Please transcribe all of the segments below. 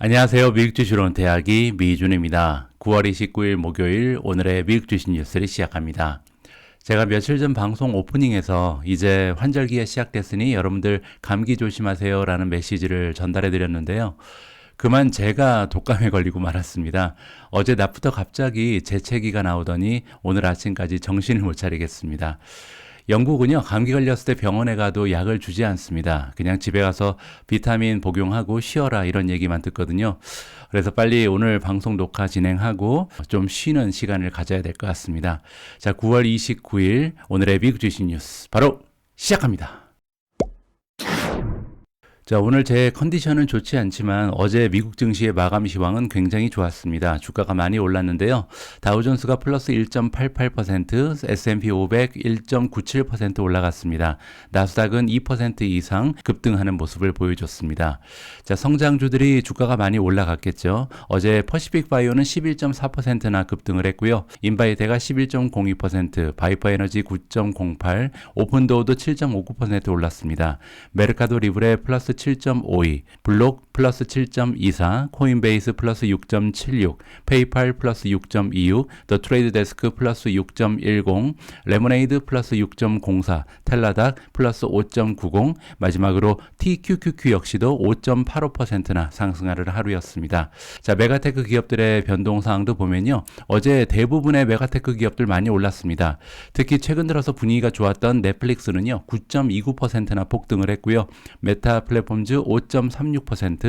안녕하세요. 미국 주식으로는 대학이 미준입니다. 9월 29일 목요일 오늘의 미국 주식 뉴스를 시작합니다. 제가 며칠 전 방송 오프닝에서 이제 환절기가 시작됐으니 여러분들 감기 조심하세요 라는 메시지를 전달해 드렸는데요. 그만 제가 독감에 걸리고 말았습니다. 어제 낮부터 갑자기 재채기가 나오더니 오늘 아침까지 정신을 못 차리겠습니다. 영국은요, 감기 걸렸을 때 병원에 가도 약을 주지 않습니다. 그냥 집에 가서 비타민 복용하고 쉬어라 이런 얘기만 듣거든요. 그래서 빨리 오늘 방송 녹화 진행하고 좀 쉬는 시간을 가져야 될 것 같습니다. 자, 9월 29일 오늘의 미국 주식 뉴스 바로 시작합니다. 자, 오늘 제 컨디션은 좋지 않지만 어제 미국 증시의 마감 시황은 굉장히 좋았습니다. 주가가 많이 올랐는데요. 다우존스가 플러스 1.88%, S&P 500 1.97% 올라갔습니다. 나스닥은 2% 이상 급등하는 모습을 보여줬습니다. 자, 성장주들이 주가가 많이 올라갔겠죠. 어제 퍼시픽 바이오는 11.4%나 급등을 했고요. 인바이테가 11.02%, 바이퍼 에너지 9.08, 오픈도어도 7.59% 올랐습니다. 메르카도 리브레 플러스 7.52, 블록 플러스 7.24, 코인베이스 플러스 6.76, 페이팔 플러스 6.26, 더 트레이드 데스크 플러스 6.10, 레모네이드 플러스 6.04, 텔라닥 플러스 5.90, 마지막으로 TQQQ 역시도 5.85%나 상승하는 하루였습니다. 자, 메가테크 기업들의 변동 사항도 보면요. 어제 대부분의 메가테크 기업들 많이 올랐습니다. 특히 최근 들어서 분위기가 좋았던 넷플릭스는요. 9.29%나 폭등을 했고요. 메타 플랫폼즈 5.36%,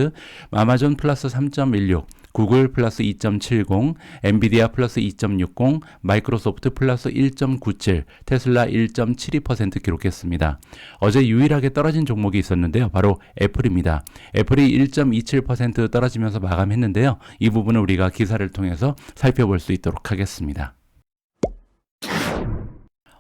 아마존 플러스 3.16, 구글 플러스 2.70, 엔비디아 플러스 2.60, 마이크로소프트 플러스 1.97, 테슬라 1.72% 기록했습니다. 어제 유일하게 떨어진 종목이 있었는데요. 바로 애플입니다. 애플이 1.27% 떨어지면서 마감했는데요. 이 부분은 우리가 기사를 통해서 살펴볼 수 있도록 하겠습니다.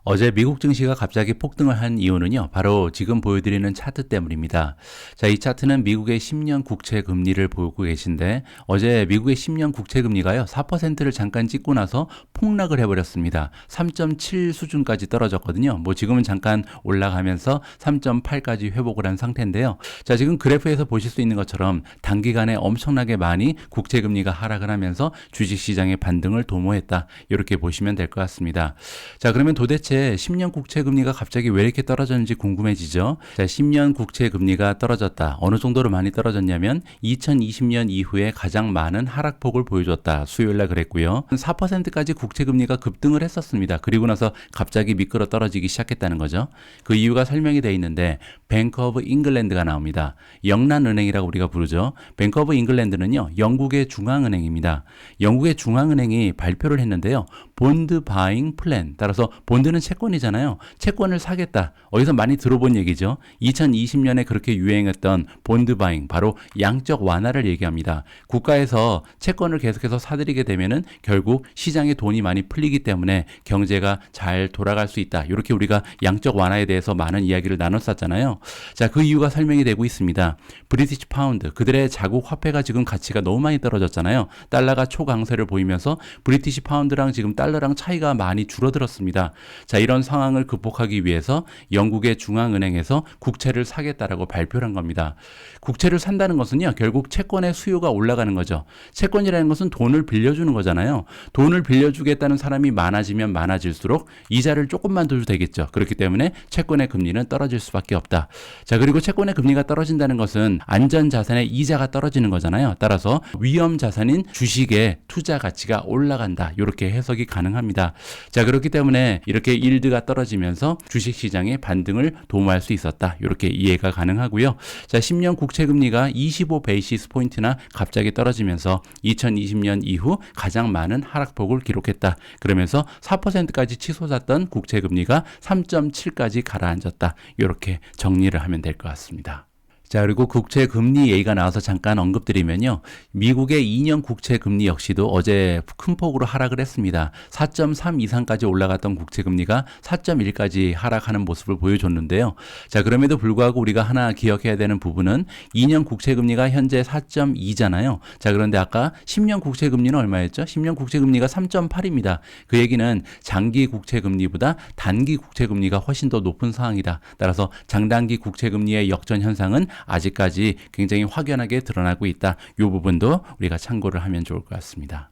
어제 미국 증시가 갑자기 폭등을 한 이유는요, 바로 지금 보여드리는 차트 때문입니다. 자, 이 차트는 미국의 10년 국채 금리를 보고 계신데, 어제 미국의 10년 국채 금리가요, 4%를 잠깐 찍고 나서 폭락을 해버렸습니다. 3.7 수준까지 떨어졌거든요. 뭐 지금은 잠깐 올라가면서 3.8까지 회복을 한 상태인데요. 자, 지금 그래프에서 보실 수 있는 것처럼 단기간에 엄청나게 많이 국채 금리가 하락을 하면서 주식시장의 반등을 도모했다. 이렇게 보시면 될 것 같습니다. 자, 그러면 도대체 10년 국채 금리가 갑자기 왜 이렇게 떨어졌는지 궁금해지죠. 자, 10년 국채 금리가 떨어졌다. 어느 정도로 많이 떨어졌냐면 2020년 이후에 가장 많은 하락폭을 보여줬다. 수요일날 그랬고요. 4%까지 국채 금리가 급등을 했었습니다. 그리고 나서 갑자기 미끄러 떨어지기 시작했다는 거죠. 그 이유가 설명이 되어 있는데 뱅크 오브 잉글랜드가 나옵니다. 영란은행이라고 우리가 부르죠. 뱅크 오브 잉글랜드는요. 영국의 중앙은행입니다. 영국의 중앙은행이 발표를 했는데요. 본드 바잉 플랜. 따라서 본드는 채권이잖아요. 채권을 사겠다. 어디서 많이 들어본 얘기죠. 2020년에 그렇게 유행했던 본드 바잉, 바로 양적 완화를 얘기합니다. 국가에서 채권을 계속해서 사들이게 되면은 결국 시장에 돈이 많이 풀리기 때문에 경제가 잘 돌아갈 수 있다. 이렇게 우리가 양적 완화에 대해서 많은 이야기를 나눴었잖아요. 자, 그 이유가 설명이 되고 있습니다. 브리티시 파운드, 그들의 자국 화폐가 지금 가치가 너무 많이 떨어졌잖아요. 달러가 초강세를 보이면서 브리티시 파운드랑 지금 달러랑 차이가 많이 줄어들었습니다. 자, 이런 상황을 극복하기 위해서 영국의 중앙은행에서 국채를 사겠다라고 발표를 한 겁니다. 국채를 산다는 것은요, 결국 채권의 수요가 올라가는 거죠. 채권이라는 것은 돈을 빌려주는 거잖아요. 돈을 빌려주겠다는 사람이 많아지면 많아질수록 이자를 조금만 더 줘도 되겠죠. 그렇기 때문에 채권의 금리는 떨어질 수밖에 없다. 자, 그리고 채권의 금리가 떨어진다는 것은 안전자산의 이자가 떨어지는 거잖아요. 따라서 위험자산인 주식의 투자 가치가 올라간다. 이렇게 해석이 가능합니다. 자, 그렇기 때문에 이렇게 일드가 떨어지면서 주식시장의 반등을 도모할 수 있었다. 이렇게 이해가 가능하고요. 자, 10년 국채금리가 25 베이시스 포인트나 갑자기 떨어지면서 2020년 이후 가장 많은 하락폭을 기록했다. 그러면서 4%까지 치솟았던 국채금리가 3.7까지 가라앉았다. 이렇게 정리를 하면 될 것 같습니다. 자, 그리고 국채 금리 얘기가 나와서 잠깐 언급드리면요. 미국의 2년 국채 금리 역시도 어제 큰 폭으로 하락을 했습니다. 4.3 이상까지 올라갔던 국채 금리가 4.1까지 하락하는 모습을 보여줬는데요. 자, 그럼에도 불구하고 우리가 하나 기억해야 되는 부분은 2년 국채 금리가 현재 4.2잖아요. 자, 그런데 아까 10년 국채 금리는 얼마였죠? 10년 국채 금리가 3.8입니다. 그 얘기는 장기 국채 금리보다 단기 국채 금리가 훨씬 더 높은 상황이다. 따라서 장단기 국채 금리의 역전 현상은 아직까지 굉장히 확연하게 드러나고 있다. 이 부분도 우리가 참고를 하면 좋을 것 같습니다.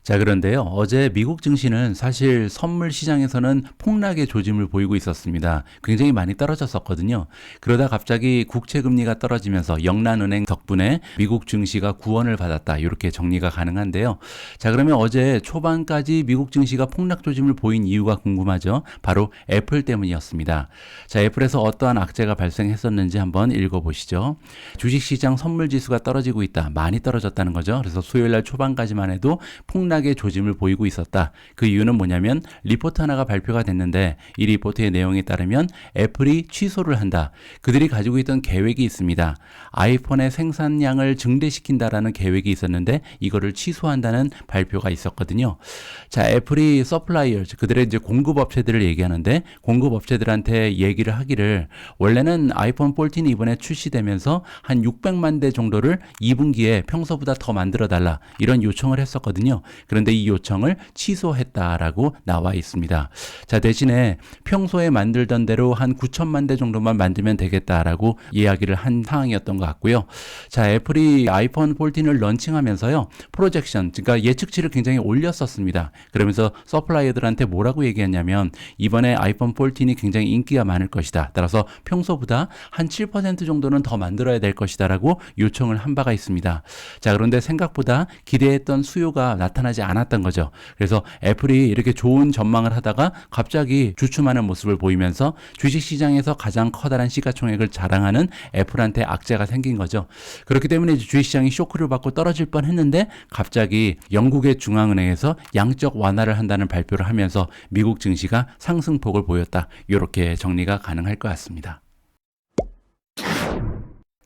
자, 그런데요. 어제 미국 증시는 사실 선물 시장에서는 폭락의 조짐을 보이고 있었습니다. 굉장히 많이 떨어졌었거든요. 그러다 갑자기 국채 금리가 떨어지면서 영란은행 덕분에 미국 증시가 구원을 받았다. 이렇게 정리가 가능한데요. 자, 그러면 어제 초반까지 미국 증시가 폭락 조짐을 보인 이유가 궁금하죠. 바로 애플 때문이었습니다. 자, 애플에서 어떠한 악재가 발생했었는지 한번 읽어보시죠. 주식시장 선물 지수가 떨어지고 있다. 많이 떨어졌다는 거죠. 그래서 수요일날 초반까지만 해도 폭락의 조짐을 보이고 있었다. 그 이유는 뭐냐면 리포트 하나가 발표가 됐는데 이 리포트의 내용에 따르면 애플이 취소를 한다. 그들이 가지고 있던 계획이 있습니다. 아이폰의 생산량을 증대시킨다라는 계획이 있었는데 이거를 취소한다는 발표가 있었거든요. 자, 애플이 서플라이어, 그들의 이제 공급업체들을 얘기하는데 공급업체들한테 얘기를 하기를 원래는 아이폰 14이 이번에 출시되면서 한 600만 대 정도를 2분기에 평소보다 더 만들어 달라. 이런 요청을 했었거든요. 그런데 이 요청을 취소했다라고 나와 있습니다. 자, 대신에 평소에 만들던 대로 한 9천만 대 정도만 만들면 되겠다라고 이야기를 한 상황이었던 것 같고요. 자, 애플이 아이폰 14을 런칭하면서요. 프로젝션, 그러니까 예측치를 굉장히 올렸었습니다. 그러면서 서플라이어들한테 뭐라고 얘기했냐면 이번에 아이폰 14이 굉장히 인기가 많을 것이다. 따라서 평소보다 한 7% 정도는 더 만들어야 될 것이다라고 요청을 한 바가 있습니다. 자, 그런데 생각보다 기대했던 수요가 나타나지 않았던 거죠. 그래서 애플이 이렇게 좋은 전망을 하다가 갑자기 주춤하는 모습을 보이면서 주식시장에서 가장 커다란 시가총액을 자랑하는 애플한테 악재가 생긴 거죠. 그렇기 때문에 주식시장이 쇼크를 받고 떨어질 뻔했는데 갑자기 영국의 중앙은행에서 양적 완화를 한다는 발표를 하면서 미국 증시가 상승폭을 보였다. 이렇게 정리가 가능할 것 같습니다.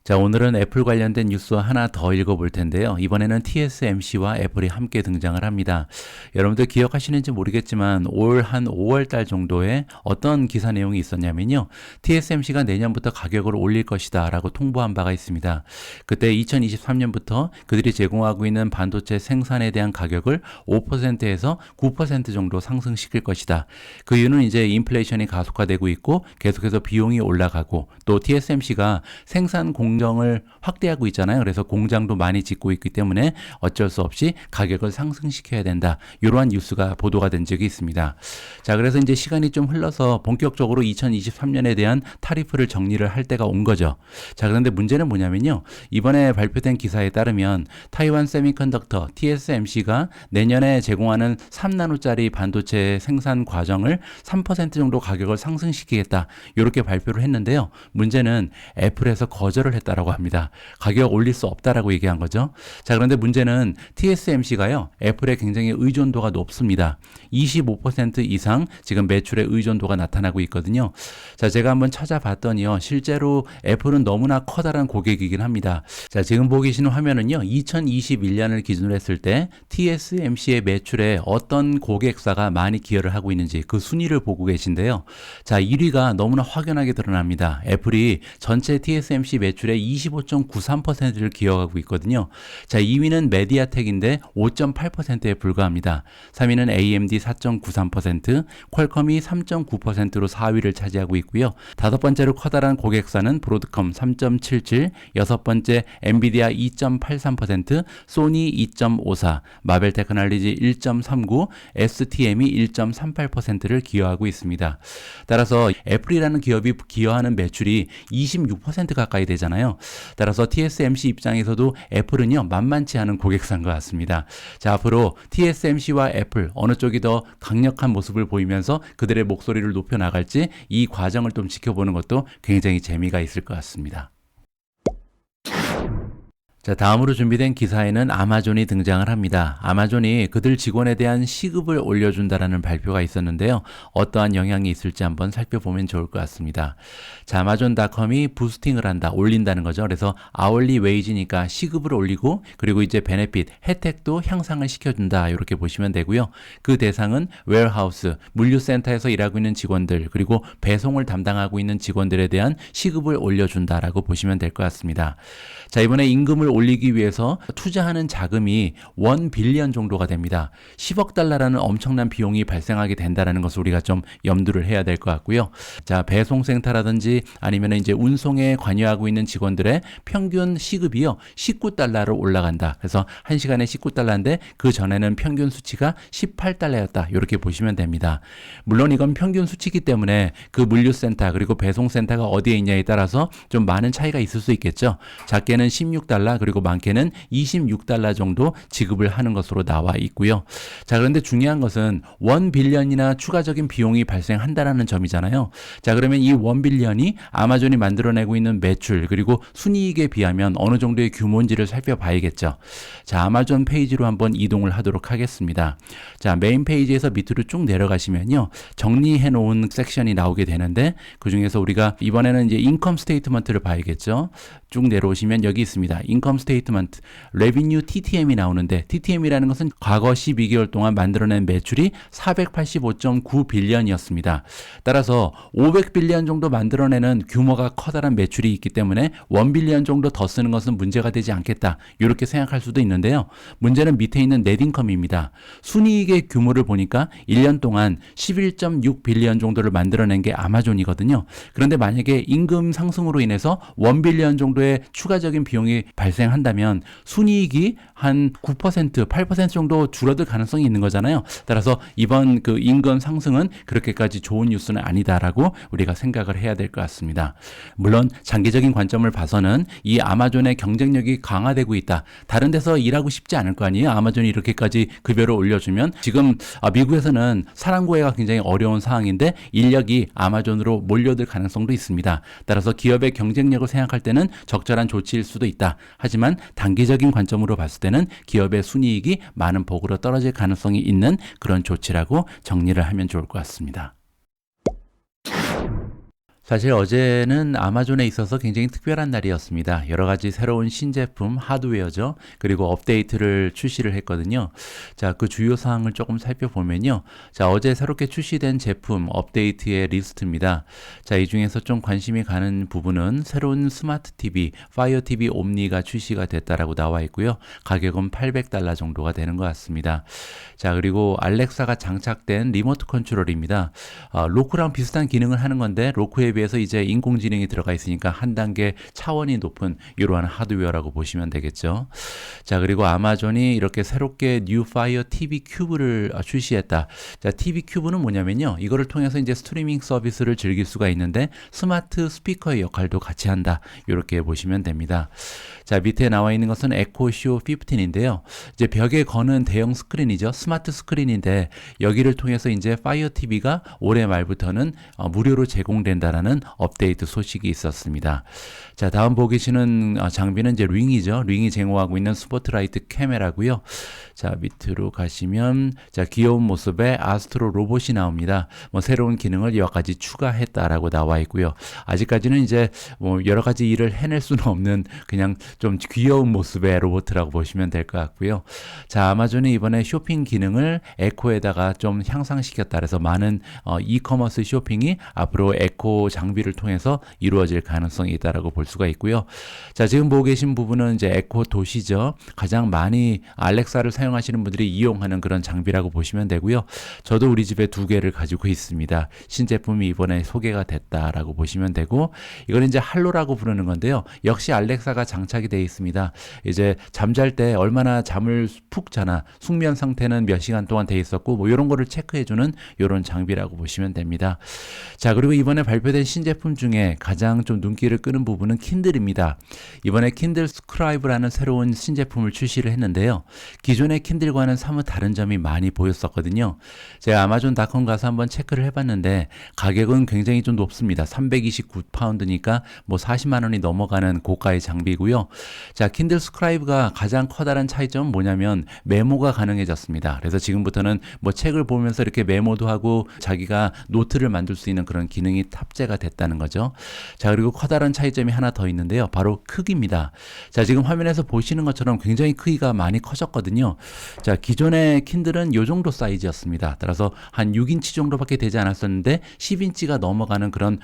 자, 오늘은 애플 관련된 뉴스 하나 더 읽어볼 텐데요. 이번에는 TSMC와 애플이 함께 등장을 합니다. 여러분들 기억하시는지 모르겠지만 올 한 5월 달 정도에 어떤 기사 내용이 있었냐면요. TSMC가 내년부터 가격을 올릴 것이다 라고 통보한 바가 있습니다. 그때 2023년부터 그들이 제공하고 있는 반도체 생산에 대한 가격을 5%에서 9% 정도 상승시킬 것이다. 그 이유는 이제 인플레이션이 가속화되고 있고 계속해서 비용이 올라가고 또 TSMC가 생산 공정을 확대하고 있잖아요. 그래서 공장도 많이 짓고 있기 때문에 어쩔 수 없이 가격을 상승시켜야 된다. 이러한 뉴스가 보도가 된 적이 있습니다. 자, 그래서 이제 시간이 좀 흘러서 본격적으로 2023년에 대한 타리프를 정리를 할 때가 온 거죠. 자, 그런데 문제는 뭐냐면요. 이번에 발표된 기사에 따르면 타이완 세미컨덕터 TSMC가 내년에 제공하는 3나노짜리 반도체 생산 과정을 3% 정도 가격을 상승시키겠다. 이렇게 발표를 했는데요. 문제는 애플에서 거절을 했다라고 합니다. 가격 올릴 수 없다라고 얘기한 거죠. 자, 그런데 문제는 TSMC가요. 애플에 굉장히 의존도가 높습니다. 25% 이상 지금 매출의 의존도가 나타나고 있거든요. 자, 제가 한번 찾아봤더니요. 실제로 애플은 너무나 커다란 고객이긴 합니다. 자, 지금 보고 계시는 화면은요. 2021년을 기준으로 했을 때 TSMC의 매출에 어떤 고객사가 많이 기여를 하고 있는지 그 순위를 보고 계신데요. 자, 1위가 너무나 확연하게 드러납니다. 애플이 전체 TSMC 매출의 25.93%를 기여하고 있거든요. 자, 2위는 메디아텍인데 5.8%에 불과합니다. 3위는 AMD 4.93%, 퀄컴이 3.9%로 4위를 차지하고 있고요. 다섯 번째로 커다란 고객사는 브로드컴 3.77, 여섯 번째 엔비디아 2.83%, 소니 2.54, 마벨 테크놀로지 1.39, STM이 1.38%를 기여하고 있습니다. 따라서 애플이라는 기업이 기여하는 매출이 26% 가까이 되잖아요. 따라서 TSMC 입장에서도 애플은요, 만만치 않은 고객사인 것 같습니다. 자, 앞으로 TSMC와 애플 어느 쪽이 더 강력한 모습을 보이면서 그들의 목소리를 높여 나갈지 이 과정을 좀 지켜보는 것도 굉장히 재미가 있을 것 같습니다. 자, 다음으로 준비된 기사에는 아마존이 등장을 합니다. 아마존이 그들 직원에 대한 시급을 올려준다라는 발표가 있었는데요. 어떠한 영향이 있을지 한번 살펴보면 좋을 것 같습니다. 자, 아마존닷컴이 부스팅을 한다, 올린다는 거죠. 그래서 아월리 웨이지니까 시급을 올리고 그리고 이제 베네핏, 혜택도 향상을 시켜준다. 이렇게 보시면 되고요. 그 대상은 웨어하우스, 물류센터에서 일하고 있는 직원들 그리고 배송을 담당하고 있는 직원들에 대한 시급을 올려준다라고 보시면 될 것 같습니다. 자, 이번에 임금을 올리기 위해서 투자하는 자금이 1 빌리언 정도가 됩니다. 10억 달러라는 엄청난 비용이 발생하게 된다는 것을 우리가 좀 염두를 해야 될 것 같고요. 자, 배송센터라든지 아니면 이제 운송에 관여하고 있는 직원들의 평균 시급이요, 19달러로 올라간다. 그래서 1시간에 19달러인데 그 전에는 평균 수치가 18달러였다. 이렇게 보시면 됩니다. 물론 이건 평균 수치이기 때문에 그 물류센터 그리고 배송센터가 어디에 있냐에 따라서 좀 많은 차이가 있을 수 있겠죠. 작게는 16달러 그리고 많게는 26달러 정도 지급을 하는 것으로 나와 있고요. 자, 그런데 중요한 것은 1 빌리언이나 추가적인 비용이 발생한다라는 점이잖아요. 자, 그러면 이 1 빌리언이 아마존이 만들어내고 있는 매출 그리고 순이익에 비하면 어느 정도의 규모인지를 살펴봐야겠죠. 자, 아마존 페이지로 한번 이동을 하도록 하겠습니다. 자, 메인 페이지에서 밑으로 쭉 내려가시면요, 정리해 놓은 섹션이 나오게 되는데 그 중에서 우리가 이번에는 이제 인컴 스테이트먼트를 봐야겠죠. 쭉 내려오시면 여기 있습니다. 인컴 스테이트먼트, 레비뉴 TTM이 나오는데 TTM이라는 것은 과거 12개월 동안 만들어낸 매출이 485.9 빌리언이었습니다. 따라서 500 빌리언 정도 만들어내는 규모가 커다란 매출이 있기 때문에 1 빌리언 정도 더 쓰는 것은 문제가 되지 않겠다. 이렇게 생각할 수도 있는데요. 문제는 밑에 있는 넷인컴입니다. 순이익의 규모를 보니까 1년 동안 11.6 빌리언 정도를 만들어낸 게 아마존이거든요. 그런데 만약에 임금 상승으로 인해서 1 빌리언 정도의 추가적인 비용이 발생한다면 순이익이 한 9%, 8% 정도 줄어들 가능성이 있는 거잖아요. 따라서 이번 그 임금 상승은 그렇게까지 좋은 뉴스는 아니다라고 우리가 생각을 해야 될 것 같습니다. 물론 장기적인 관점을 봐서는 이 아마존의 경쟁력이 강화되고 있다. 다른 데서 일하고 싶지 않을 거 아니에요. 아마존이 이렇게까지 급여를 올려주면 지금 미국에서는 사람 구하기가 굉장히 어려운 상황인데 인력이 아마존으로 몰려들 가능성도 있습니다. 따라서 기업의 경쟁력을 생각할 때는 적절한 조치일 수도 있다. 하지만 단기적인 관점으로 봤을 때는 기업의 순이익이 많은 폭으로 떨어질 가능성이 있는 그런 조치라고 정리를 하면 좋을 것 같습니다. 사실 어제는 아마존에 있어서 굉장히 특별한 날이었습니다. 여러 가지 새로운 신제품, 하드웨어죠. 그리고 업데이트를 출시를 했거든요. 자, 그 주요 사항을 조금 살펴보면요. 자, 어제 새롭게 출시된 제품 업데이트의 리스트입니다. 자, 이 중에서 좀 관심이 가는 부분은 새로운 스마트 TV, 파이어 TV 옴니가 출시가 됐다라고 나와 있고요. 가격은 800달러 정도가 되는 것 같습니다. 자, 그리고 알렉사가 장착된 리모트 컨트롤입니다. 로크랑 비슷한 기능을 하는 건데 로크에 비해서 이제 인공지능이 들어가 있으니까 한 단계 차원이 높은 이러한 하드웨어라고 보시면 되겠죠. 자, 그리고 아마존이 이렇게 새롭게 뉴 파이어 TV 큐브를 출시했다. 자, TV 큐브는 뭐냐면요, 이거를 통해서 이제 스트리밍 서비스를 즐길 수가 있는데 스마트 스피커의 역할도 같이 한다. 이렇게 보시면 됩니다. 자, 밑에 나와 있는 것은 에코쇼 15인데요. 이제 벽에 거는 대형 스크린이죠. 스마트 스크린인데 여기를 통해서 이제 파이어 TV가 올해 말부터는 무료로 제공된다라는 업데이트 소식이 있었습니다. 자, 다음 보고 계시는 장비는 이제 링이죠. 링이 제공하고 있는 스포트라이트 카메라고요. 자, 밑으로 가시면 자, 귀여운 모습의 아스트로 로봇이 나옵니다. 뭐 새로운 기능을 이와 가지 추가했다라고 나와 있고요. 아직까지는 이제 뭐 여러 가지 일을 해낼 수는 없는 그냥 좀 귀여운 모습의 로봇이라고 보시면 될 것 같고요. 자, 아마존이 이번에 쇼핑 기능을 에코에다가 좀 향상시켰다. 그래서 많은 이커머스 쇼핑이 앞으로 에코 장비를 통해서 이루어질 가능성이 있다라고 볼 수가 있고요. 자, 지금 보고 계신 부분은 이제 에코 도시죠. 가장 많이 알렉사를 사용하시는 분들이 이용하는 그런 장비라고 보시면 되고요. 저도 우리 집에 2개를 가지고 있습니다. 신제품이 이번에 소개가 됐다라고 보시면 되고, 이건 이제 할로라고 부르는 건데요. 역시 알렉사가 장착이 되어 있습니다. 이제 잠잘 때 얼마나 잠을 푹 자나, 숙면 상태는 몇 시간 동안 돼 있었고 뭐 이런 거를 체크해주는 이런 장비라고 보시면 됩니다. 자, 그리고 이번에 발표된 신제품 중에 가장 좀 눈길을 끄는 부분은 킨들입니다. 이번에 킨들 스크라이브라는 새로운 신제품을 출시를 했는데요. 기존의 킨들과는 사뭇 다른 점이 많이 보였었거든요. 제가 아마존닷컴 가서 한번 체크를 해봤는데 가격은 굉장히 좀 높습니다. 329파운드니까 뭐 40만 원이 넘어가는 고가의 장비고요. 자, 킨들 스크라이브가 가장 커다란 차이점은 뭐냐면 메모가 가능해졌습니다. 그래서 지금부터는 뭐 책을 보면서 이렇게 메모도 하고 자기가 노트를 만들 수 있는 그런 기능이 탑재가 확대가 됐다는 거죠. 자, 그리고 커다란 차이점이 하나 더 있는데요. 바로 크기입니다. 자, 지금 화면에서 보시는 것처럼 굉장히 크기가 많이 커졌거든요. 자, 기존의 킨들은 이 정도 사이즈였습니다. 따라서 한 6인치 정도밖에 되지 않았었는데 10인치가 넘어가는 그런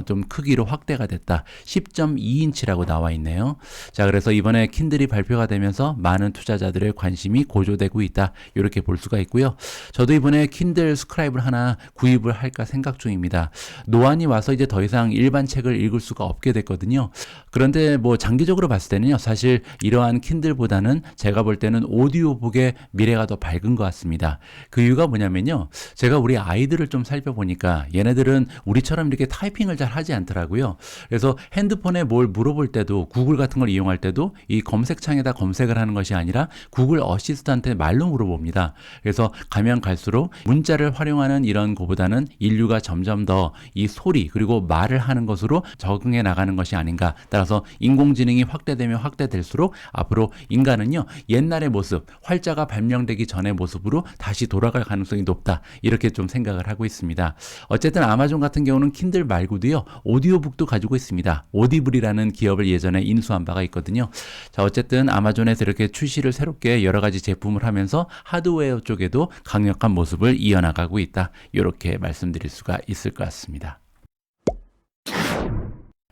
좀 크기로 확대가 됐다. 10.2인치라고 나와 있네요. 자, 그래서 이번에 킨들이 발표가 되면서 많은 투자자들의 관심이 고조되고 있다. 이렇게 볼 수가 있고요. 저도 이번에 킨들 스크라이브를 하나 구입을 할까 생각 중입니다. 노안이 와서 이제 더 이상 일반 책을 읽을 수가 없게 됐거든요. 그런데 뭐 장기적으로 봤을 때는요, 사실 이러한 킨들보다는 제가 볼 때는 오디오북의 미래가 더 밝은 것 같습니다. 그 이유가 뭐냐면요, 제가 우리 아이들을 좀 살펴보니까 얘네들은 우리처럼 이렇게 타이핑을 잘 하지 않더라고요. 그래서 핸드폰에 뭘 물어볼 때도, 구글 같은 걸 이용할 때도 이 검색창에다 검색을 하는 것이 아니라 구글 어시스턴트한테 말로 물어봅니다. 그래서 가면 갈수록 문자를 활용하는 이런 거보다는 인류가 점점 더 이 소리 그리고 말을 하는 것으로 적응해 나가는 것이 아닌가. 따라서 인공지능이 확대되면 확대될수록 앞으로 인간은요, 옛날의 모습, 활자가 발명되기 전의 모습으로 다시 돌아갈 가능성이 높다. 이렇게 좀 생각을 하고 있습니다. 어쨌든 아마존 같은 경우는 킨들 말고도요, 오디오북도 가지고 있습니다. 오디블이라는 기업을 예전에 인수한 바가 있거든요. 자, 어쨌든 아마존에서 이렇게 출시를 새롭게 여러 가지 제품을 하면서 하드웨어 쪽에도 강력한 모습을 이어나가고 있다. 이렇게 말씀드릴 수가 있을 것 같습니다.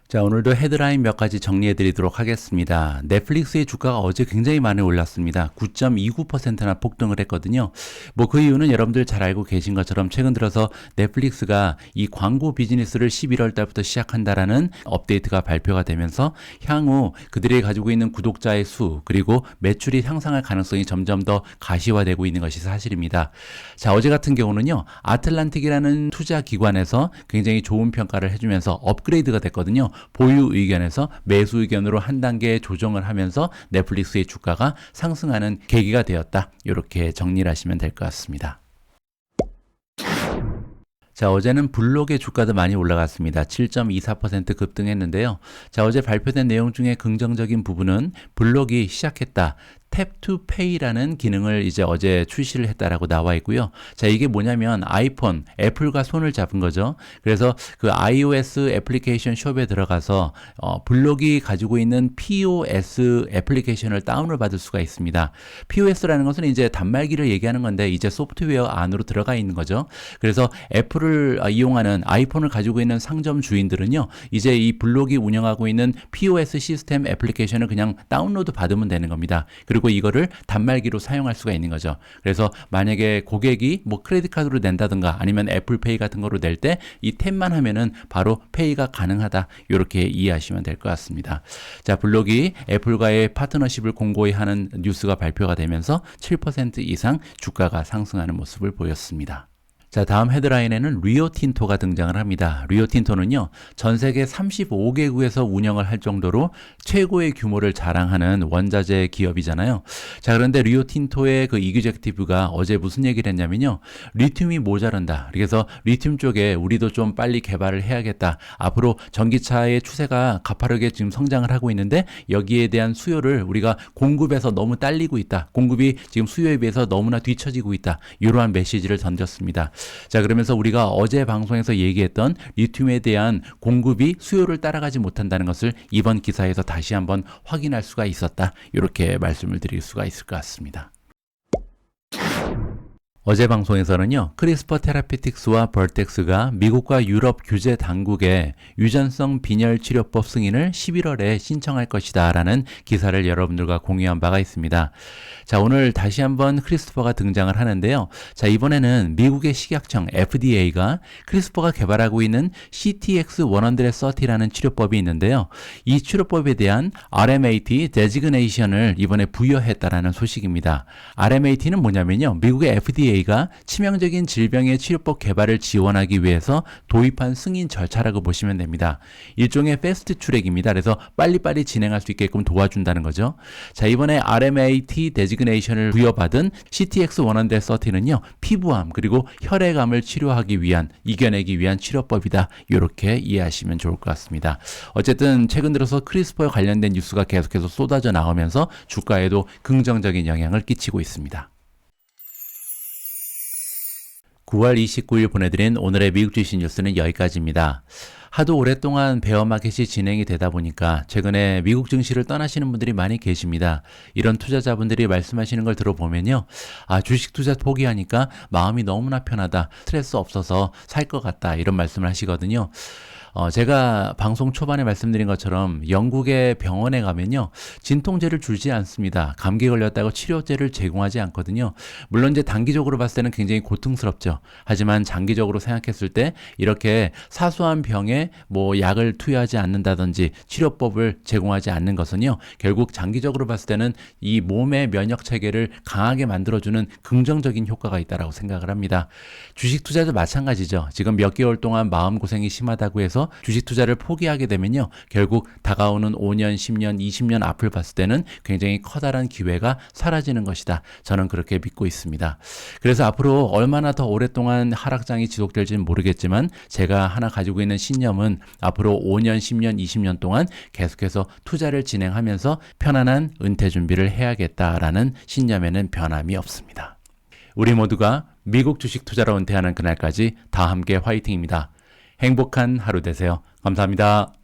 자, 오늘도 헤드라인 몇 가지 정리해 드리도록 하겠습니다. 넷플릭스의 주가가 어제 굉장히 많이 올랐습니다. 9.29%나 폭등을 했거든요. 뭐 그 이유는 여러분들 잘 알고 계신 것처럼 최근 들어서 넷플릭스가 이 광고 비즈니스를 11월 달부터 시작한다라는 업데이트가 발표가 되면서 향후 그들이 가지고 있는 구독자의 수 그리고 매출이 향상할 가능성이 점점 더 가시화되고 있는 것이 사실입니다. 자, 어제 같은 경우는요, 아틀란틱이라는 투자 기관에서 굉장히 좋은 평가를 해주면서 업그레이드가 됐거든요. 보유 의견에서 매수 의견으로 한 단계 조정을 하면서 넷플릭스의 주가가 상승하는 계기가 되었다. 이렇게 정리를 하시면 될 것 같습니다. 자, 어제는 블록의 주가도 많이 올라갔습니다. 7.24% 급등했는데요. 자, 어제 발표된 내용 중에 긍정적인 부분은 블록이 시작했다. 탭 투 페이라는 기능을 이제 어제 출시를 했다라고 나와 있고요. 자, 이게 뭐냐면 아이폰, 애플과 손을 잡은 거죠. 그래서 그 iOS 애플리케이션 숍에 들어가서 블록이 가지고 있는 POS 애플리케이션을 다운을 받을 수가 있습니다. POS라는 것은 이제 단말기를 얘기하는 건데 이제 소프트웨어 안으로 들어가 있는 거죠. 그래서 애플을 이용하는 아이폰을 가지고 있는 상점 주인들은요, 이제 이 블록이 운영하고 있는 POS 시스템 애플리케이션을 그냥 다운로드 받으면 되는 겁니다. 그리고 이거를 단말기로 사용할 수가 있는 거죠. 그래서 만약에 고객이 뭐 크레딧 카드로 낸다든가 아니면 애플페이 같은 거로 낼 때 이 탭만 하면은 바로 페이가 가능하다. 이렇게 이해하시면 될 것 같습니다. 자, 블록이 애플과의 파트너십을 공고히 하는 뉴스가 발표가 되면서 7% 이상 주가가 상승하는 모습을 보였습니다. 자, 다음 헤드라인에는 리오틴토가 등장을 합니다. 리오틴토는요, 전 세계 35개국에서 운영을 할 정도로 최고의 규모를 자랑하는 원자재 기업이잖아요. 자, 그런데 리오틴토의 그 이규제티브가 어제 무슨 얘기를 했냐면요, 리튬이 모자란다. 그래서 리튬 쪽에 우리도 좀 빨리 개발을 해야겠다. 앞으로 전기차의 추세가 가파르게 지금 성장을 하고 있는데 여기에 대한 수요를 우리가 공급에서 너무 딸리고 있다. 공급이 지금 수요에 비해서 너무나 뒤처지고 있다. 이러한 메시지를 던졌습니다. 자, 그러면서 우리가 어제 방송에서 얘기했던 리튬에 대한 공급이 수요를 따라가지 못한다는 것을 이번 기사에서 다시 한번 확인할 수가 있었다. 이렇게 말씀을 드릴 수가 있을 것 같습니다. 어제 방송에서는요, 크리스퍼 테라피틱스와 벌텍스가 미국과 유럽 규제 당국에 유전성 빈혈 치료법 승인을 11월에 신청할 것이다 라는 기사를 여러분들과 공유한 바가 있습니다. 자, 오늘 다시 한번 크리스퍼가 등장을 하는데요. 자, 이번에는 미국의 식약청 FDA가 크리스퍼가 개발하고 있는 CTX130라는 치료법이 있는데요. 이 치료법에 대한 RMAT 데지그네이션을 이번에 부여했다라는 소식입니다. RMAT는 뭐냐면요, 미국의 FDA가 치명적인 질병의 치료법 개발을 지원하기 위해서 도입한 승인 절차라고 보시면 됩니다. 일종의 패스트 트랙입니다. 그래서 빨리빨리 진행할 수 있게끔 도와준다는 거죠. 자, 이번에 RMAT 데지그네이션을 부여받은 CTX130는요, 피부암 그리고 혈액암을 치료하기 위한, 이겨내기 위한 치료법이다. 이렇게 이해하시면 좋을 것 같습니다. 어쨌든 최근 들어서 크리스퍼에 관련된 뉴스가 계속해서 쏟아져 나오면서 주가에도 긍정적인 영향을 끼치고 있습니다. 9월 29일 보내드린 오늘의 미국 주식 뉴스는 여기까지입니다. 하도 오랫동안 베어 마켓이 진행이 되다 보니까 최근에 미국 증시를 떠나시는 분들이 많이 계십니다. 이런 투자자분들이 말씀하시는 걸 들어보면요. 주식 투자 포기하니까 마음이 너무나 편하다. 스트레스 없어서 살 것 같다. 이런 말씀을 하시거든요. 제가 방송 초반에 말씀드린 것처럼 영국의 병원에 가면요. 진통제를 주지 않습니다. 감기 걸렸다고 치료제를 제공하지 않거든요. 물론 이제 단기적으로 봤을 때는 굉장히 고통스럽죠. 하지만 장기적으로 생각했을 때 이렇게 사소한 병에 뭐 약을 투여하지 않는다든지 치료법을 제공하지 않는 것은요. 결국 장기적으로 봤을 때는 이 몸의 면역 체계를 강하게 만들어주는 긍정적인 효과가 있다고 생각을 합니다. 주식 투자도 마찬가지죠. 지금 몇 개월 동안 마음고생이 심하다고 해서 주식 투자를 포기하게 되면요. 결국 다가오는 5년, 10년, 20년 앞을 봤을 때는 굉장히 커다란 기회가 사라지는 것이다. 저는 그렇게 믿고 있습니다. 그래서 앞으로 얼마나 더 오랫동안 하락장이 지속될지는 모르겠지만 제가 하나 가지고 있는 신념은 앞으로 5년, 10년, 20년 동안 계속해서 투자를 진행하면서 편안한 은퇴 준비를 해야겠다라는 신념에는 변함이 없습니다. 우리 모두가 미국 주식 투자로 은퇴하는 그날까지 다 함께 화이팅입니다. 행복한 하루 되세요. 감사합니다.